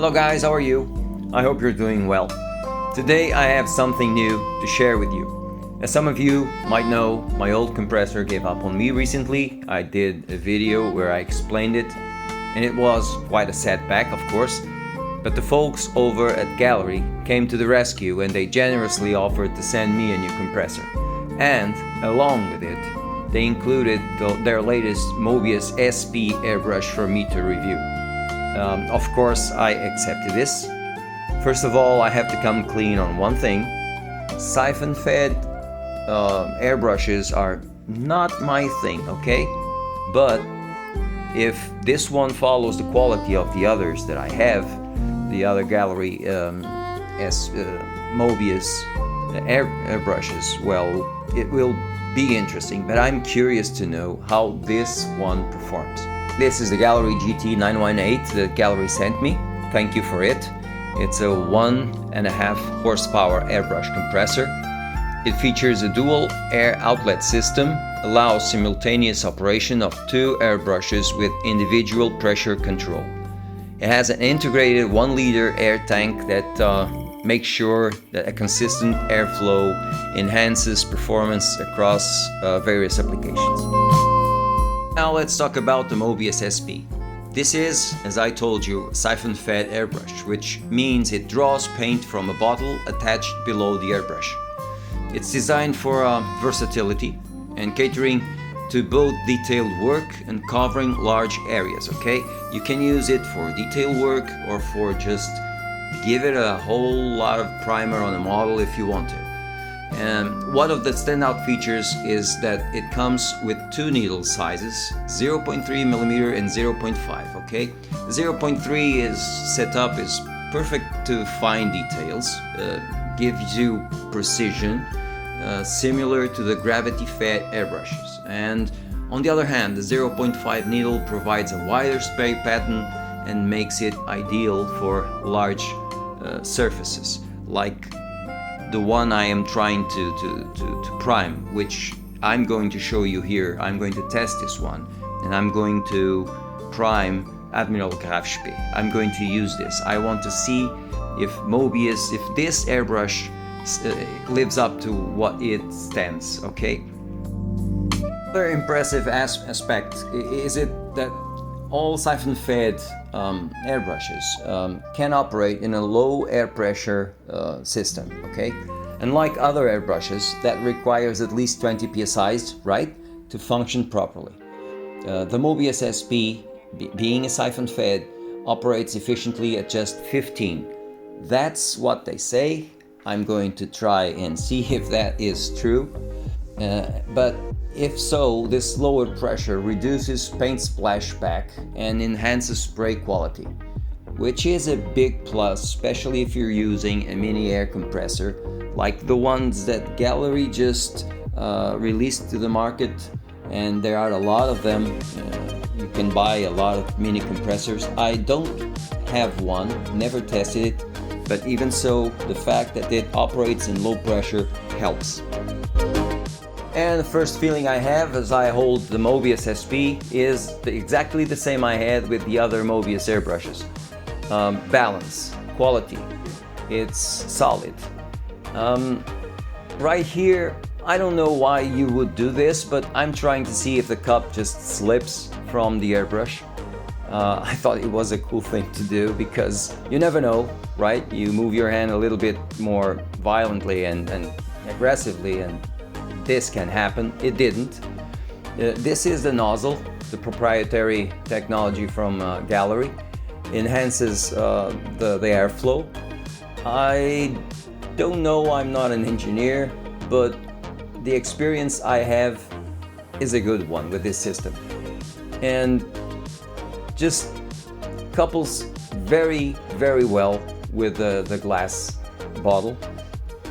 Hello guys, how are you? I hope you're doing well. Today I have something new to share with you. As some of you might know, my old compressor gave up on me recently. I did a video where I explained it, and it was quite a setback, of course. But the folks over at Gaahleri came to the rescue and they generously offered to send me a new compressor. And along with it, they included their latest Mobius SP Airbrush for me to review. Of course, I accepted this. First of all, I have to come clean on one thing. Siphon-fed airbrushes are not my thing, okay? But if this one follows the quality of the others that I have, the other Gaahleri Mobius airbrushes, well, it will be interesting, but I'm curious to know how this one performs. This is the Gaahleri GT918 that Gaahleri sent me. Thank you for it. It's a 1.5 horsepower airbrush compressor. It features a dual air outlet system, allows simultaneous operation of 2 airbrushes with individual pressure control. It has an integrated 1-liter air tank that makes sure that a consistent airflow enhances performance across various applications. Now let's talk about the Mobius SP. This is, as I told you, a siphon-fed airbrush, which means it draws paint from a bottle attached below the airbrush. It's designed for versatility and catering to both detailed work and covering large areas, okay? You can use it for detailed work or for just give it a whole lot of primer on a model if you want to. And one of the standout features is that it comes with 2 needle sizes, 0.3mm and 0.5, okay? 0.3 is set up is perfect to fine details, gives you precision, similar to the gravity-fed airbrushes. And on the other hand, the 0.5 needle provides a wider spray pattern and makes it ideal for large surfaces, like the one I am trying to prime, which I'm going to show you here. I'm going to test this one, and I'm going to prime Admiral Grafspee. I'm going to use this. I want to see if this airbrush lives up to what it stands, okay? Another impressive aspect is it that all siphon-fed airbrushes can operate in a low air pressure system, okay? Unlike other airbrushes that requires at least 20 psi, right, to function properly. The Mobius SP, being a siphon-fed, operates efficiently at just 15. That's what they say. I'm going to try and see if that is true. But if so, this lower pressure reduces paint splashback and enhances spray quality, which is a big plus, especially if you're using a mini air compressor like the ones that Gaahleri just released to the market, and there are a lot of them. You can buy a lot of mini compressors. I don't have one, never tested it, but even so, the fact that it operates in low pressure helps. And the first feeling I have as I hold the Mobius SP is exactly the same I had with the other Mobius airbrushes. Balance, quality, it's solid. Right here, I don't know why you would do this, but I'm trying to see if the cup just slips from the airbrush. I thought it was a cool thing to do because you never know, right? You move your hand a little bit more violently and aggressively, and this can happen. It didn't. This is the nozzle, the proprietary technology from Gaahleri. Enhances the airflow. I don't know, I'm not an engineer, but the experience I have is a good one with this system. And just couples very, very well with the glass bottle.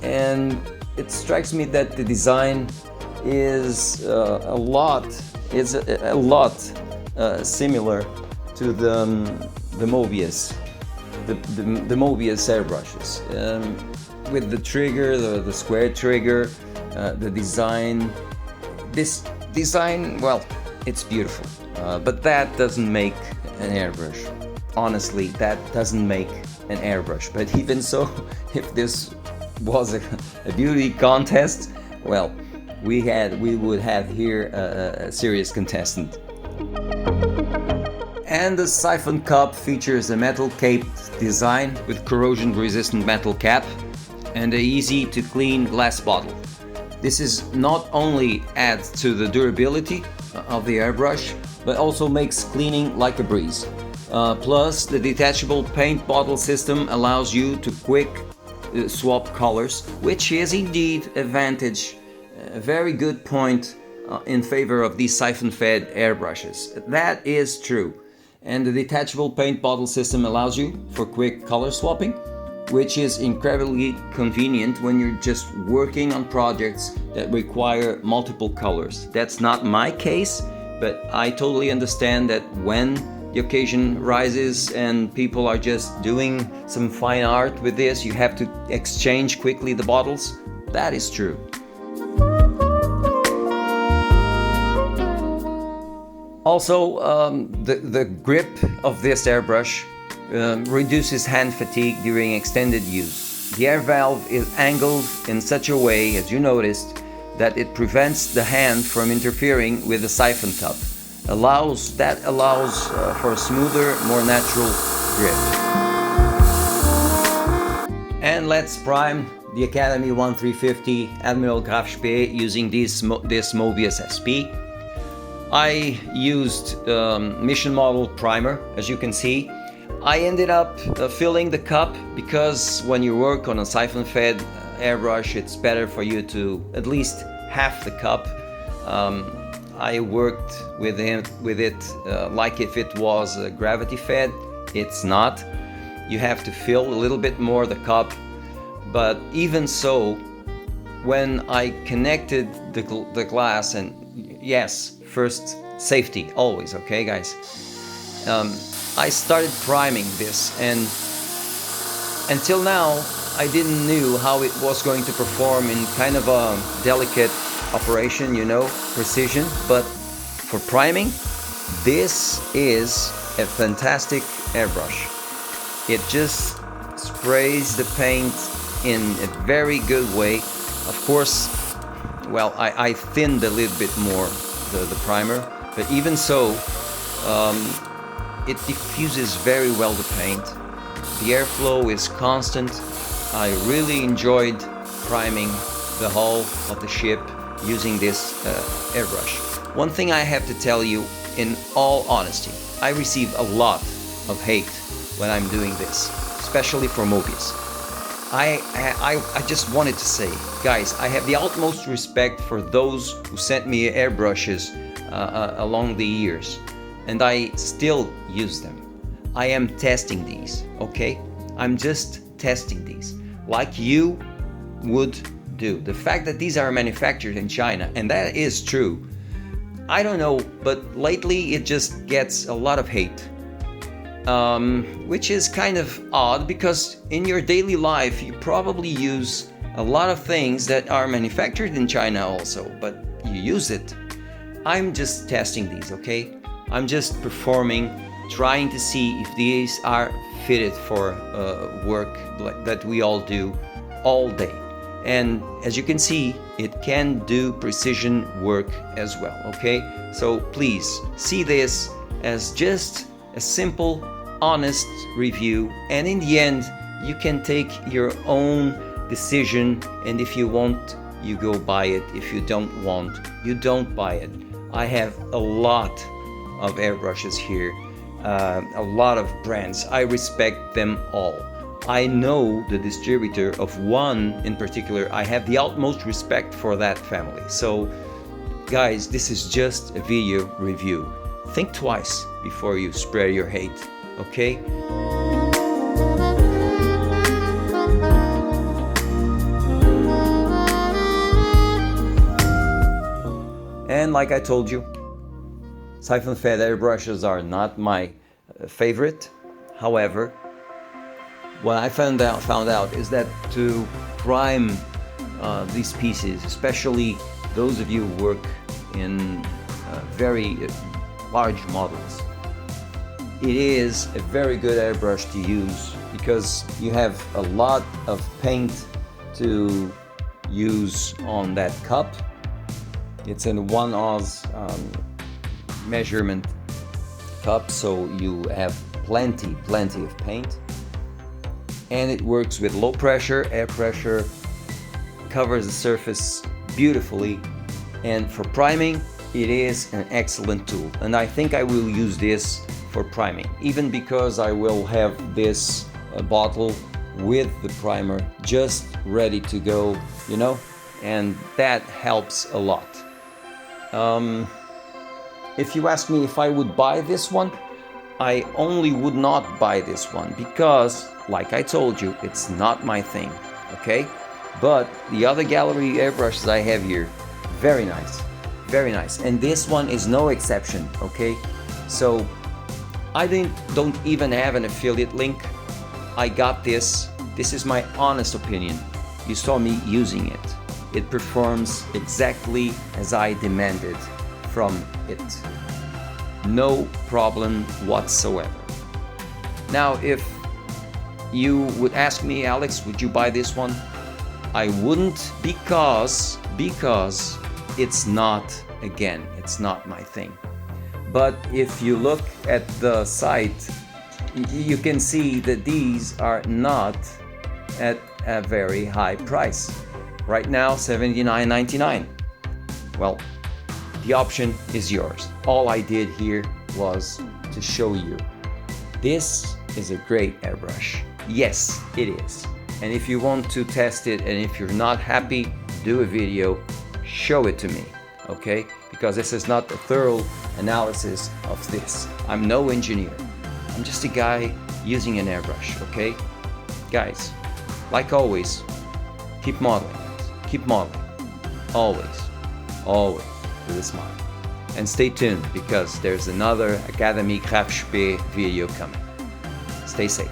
And it strikes me that the design is a lot similar to the Mobius, the Mobius airbrushes, with the trigger, the square trigger, the design. This design, well, it's beautiful, but that doesn't make an airbrush. honestly, that doesn't make an airbrush. But even so, if this was a beauty contest, well, we would have here a serious contestant. And the siphon cup features a metal caped design with corrosion resistant metal cap and a easy to clean glass bottle. This is not only adds to the durability of the airbrush, but also makes cleaning like a breeze. Plus, the detachable paint bottle system allows you to quick swap colors, which is indeed a very good point in favor of these siphon-fed airbrushes. That is true. And the detachable paint bottle system allows you for quick color swapping, which is incredibly convenient when you're just working on projects that require multiple colors. That's not my case, but I totally understand that when the occasion rises and people are just doing some fine art with this, you have to exchange quickly the bottles. That is true. Also, the grip of this airbrush reduces hand fatigue during extended use. The air valve is angled in such a way, as you noticed, that it prevents the hand from interfering with the siphon cup. That allows for a smoother, more natural grip. And let's prime the Academy 1350 Admiral Graf Spee using this Mobius SP. I used Mission Model primer, as you can see. I ended up filling the cup because when you work on a siphon-fed airbrush, it's better for you to at least half the cup. I worked with it like if it was gravity-fed. It's not. You have to fill a little bit more the cup. But even so, when I connected the glass, and yes, first safety always, okay guys? I started priming this, and until now I didn't know how it was going to perform in kind of a delicate operation, you know, precision. But for priming, this is a fantastic airbrush. It just sprays the paint in a very good way. Of course, well, I thinned a little bit more the primer, but even so, it diffuses very well the paint. The airflow is constant. I really enjoyed priming the hull of the ship using this airbrush. One thing I have to tell you, in all honesty, I receive a lot of hate when I'm doing this, especially for Mobius. I just wanted to say, guys, I have the utmost respect for those who sent me airbrushes along the years, and I still use them. I am testing these, okay? I'm just testing these, like you would do. The fact that these are manufactured in China, and that is true, I don't know, but lately it just gets a lot of hate. Which is kind of odd, because in your daily life you probably use a lot of things that are manufactured in China also, but you use it. I'm just testing these, okay? I'm just performing, trying to see if these are fitted for work that we all do all day. And as you can see, it can do precision work as well, okay? So please see this as just a simple, honest review, and in the end you can take your own decision, and if you want, you go buy it. If you don't want, you don't buy it. I have a lot of airbrushes here, a lot of brands. I respect them all. I know the distributor of one in particular. I have the utmost respect for that family. So guys, this is just a video review. Think twice before you spread your hate, okay? And like I told you, siphon-fed airbrushes are not my favorite. However, what I found out is that to prime these pieces, especially those of you who work in very large models, it is a very good airbrush to use because you have a lot of paint to use on that cup. It's a 1 oz measurement cup, so you have plenty of paint, and it works with low pressure. Air pressure covers the surface beautifully, and for priming it is an excellent tool, and I think I will use this for priming, even because I will have this bottle with the primer just ready to go, you know, and that helps a lot. If you ask me if I would buy this one, I only would not buy this one because, like I told you, it's not my thing, okay? But the other Gaahleri airbrushes I have here, very nice, very nice. And this one is no exception, okay? So I don't even have an affiliate link. I got this. This is my honest opinion. You saw me using it. It performs exactly as I demanded from it. No problem whatsoever. Now, if you would ask me, Alex, would you buy this one? I wouldn't because it's not, again, it's not my thing. But if you look at the site, you can see that these are not at a very high price. Right now, $79.99. Well, the option is yours. All I did here was to show you. This is a great airbrush. Yes, it is. And if you want to test it, and if you're not happy, do a video, show it to me, okay? Because this is not a thorough analysis of this. I'm no engineer. I'm just a guy using an airbrush, okay? Guys, like always, keep modeling, guys. Keep modeling. Always, always with a smile. And stay tuned because there's another Gaahleri Mobius SP video coming. Stay safe.